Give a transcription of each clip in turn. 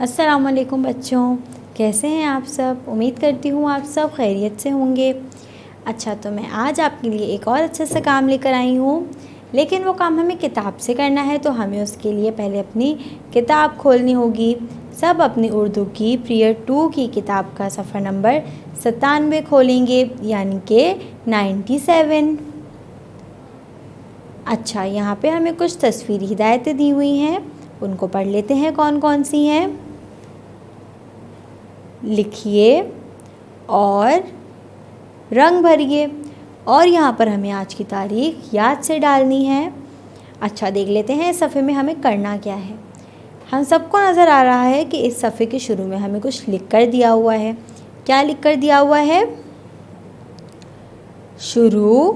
अस्सलाम वालेकुम बच्चों, कैसे हैं आप सब। उम्मीद करती हूँ आप सब खैरियत से होंगे। अच्छा, तो मैं आज आपके लिए एक और अच्छा सा काम लेकर आई हूँ, लेकिन वो काम हमें किताब से करना है। तो हमें उसके लिए पहले अपनी किताब खोलनी होगी। सब अपनी उर्दू की पीरियड 2 की किताब का सफ़र नंबर 97 खोलेंगे, यानी कि 97। अच्छा, यहाँ पे हमें कुछ तस्वीरी हिदायतें दी हुई हैं, उनको पढ़ लेते हैं कौन कौन सी हैं। लिखिए और रंग भरिए, और यहाँ पर हमें आज की तारीख याद से डालनी है। अच्छा, देख लेते हैं इस सफ़े में हमें करना क्या है। हम सबको नज़र आ रहा है कि इस सफ़े के शुरू में हमें कुछ लिख कर दिया हुआ है। क्या लिख कर दिया हुआ है? शुरू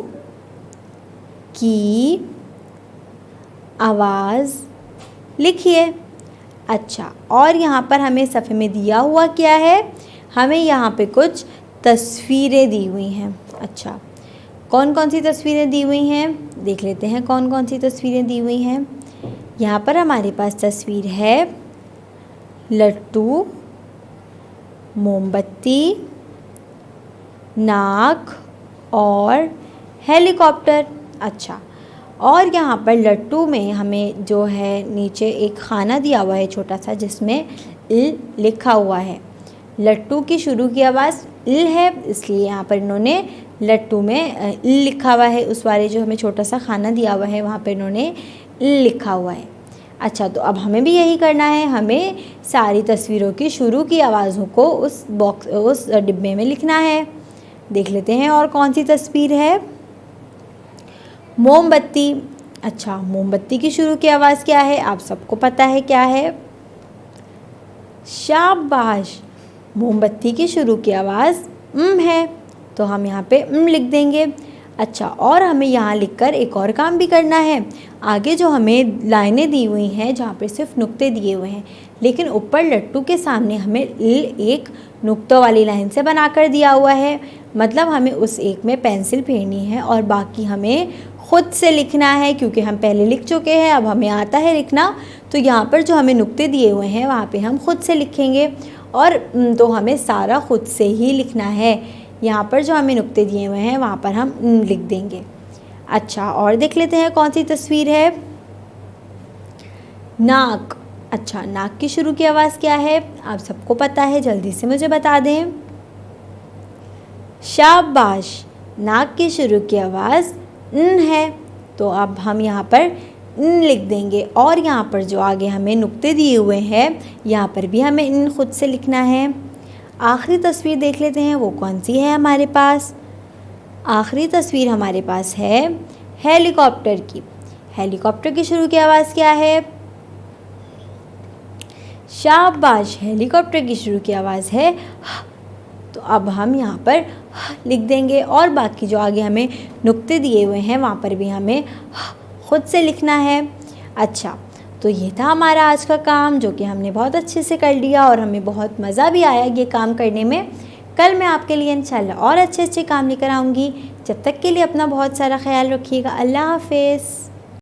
की आवाज़ लिखिए। अच्छा, और यहाँ पर हमें सफ़े में दिया हुआ क्या है? हमें यहाँ पे कुछ तस्वीरें दी हुई हैं। अच्छा, कौन कौन सी तस्वीरें दी हुई हैं, देख लेते हैं कौन कौन सी तस्वीरें दी हुई हैं। यहाँ पर हमारे पास तस्वीर है लट्टू, मोमबत्ती, नाक और हेलीकॉप्टर। अच्छा, और यहाँ पर लट्टू में हमें जो है नीचे एक खाना दिया हुआ है छोटा सा, जिसमें इल लिखा हुआ है। लट्टू की शुरू की आवाज़ इल है, इसलिए यहाँ पर इन्होंने लट्टू में इल लिखा हुआ है। उस वाले जो हमें छोटा सा खाना दिया हुआ है वहाँ पर इन्होंने इल लिखा हुआ है। अच्छा, तो अब हमें भी यही करना है। हमें सारी तस्वीरों की शुरू की आवाज़ों को उस डिब्बे में लिखना है। देख लेते हैं और कौन सी तस्वीर है। मोमबत्ती। अच्छा, मोमबत्ती की शुरू की आवाज़ क्या है? आप सबको पता है क्या है? शाबाश, मोमबत्ती की शुरू की आवाज़ है, तो हम यहाँ पे लिख देंगे। अच्छा, और हमें यहाँ लिखकर एक और काम भी करना है। आगे जो हमें लाइनें दी हुई हैं जहाँ पे सिर्फ नुक्ते दिए हुए हैं, लेकिन ऊपर लट्टू के सामने हमें एक नुक्तों वाली लाइन से बनाकर दिया हुआ है। मतलब हमें उस एक में पेंसिल फेरनी है और बाकी हमें ख़ुद से लिखना है, क्योंकि हम पहले लिख चुके हैं, अब हमें आता है लिखना। तो यहाँ पर जो हमें नुक्ते दिए हुए हैं वहाँ पे हम ख़ुद से लिखेंगे, और तो हमें सारा ख़ुद से ही लिखना है। यहाँ पर जो हमें नुक्ते दिए हुए हैं वहाँ पर हम लिख देंगे। अच्छा, और देख लेते हैं कौन सी तस्वीर है। नाक। अच्छा, नाक की शुरू की आवाज़ क्या है? आप सबको पता है, जल्दी से मुझे बता दें। शाबाश, नाक की शुरू की आवाज़ है, तो अब हम यहाँ पर लिख देंगे। और यहाँ पर जो आगे हमें नुक्ते दिए हुए हैं यहाँ पर भी हमें खुद से लिखना है। आखिरी तस्वीर देख लेते हैं, वो कौन सी है हमारे पास। आखिरी तस्वीर हमारे पास है हेलीकॉप्टर की। हेलीकॉप्टर की शुरू की आवाज़ क्या है? शाबाश, हेलीकॉप्टर की शुरू की आवाज़ है। तो अब हम यहाँ पर लिख देंगे, और बाकी जो आगे हमें नुक्ते दिए हुए हैं वहाँ पर भी हमें ख़ुद से लिखना है। अच्छा, तो ये था हमारा आज का काम, जो कि हमने बहुत अच्छे से कर लिया और हमें बहुत मज़ा भी आया ये काम करने में। कल मैं आपके लिए इंशाल्लाह और अच्छे अच्छे काम लेकर आऊँगी। जब तक के लिए अपना बहुत सारा ख्याल रखिएगा। अल्लाह हाफ़िज़।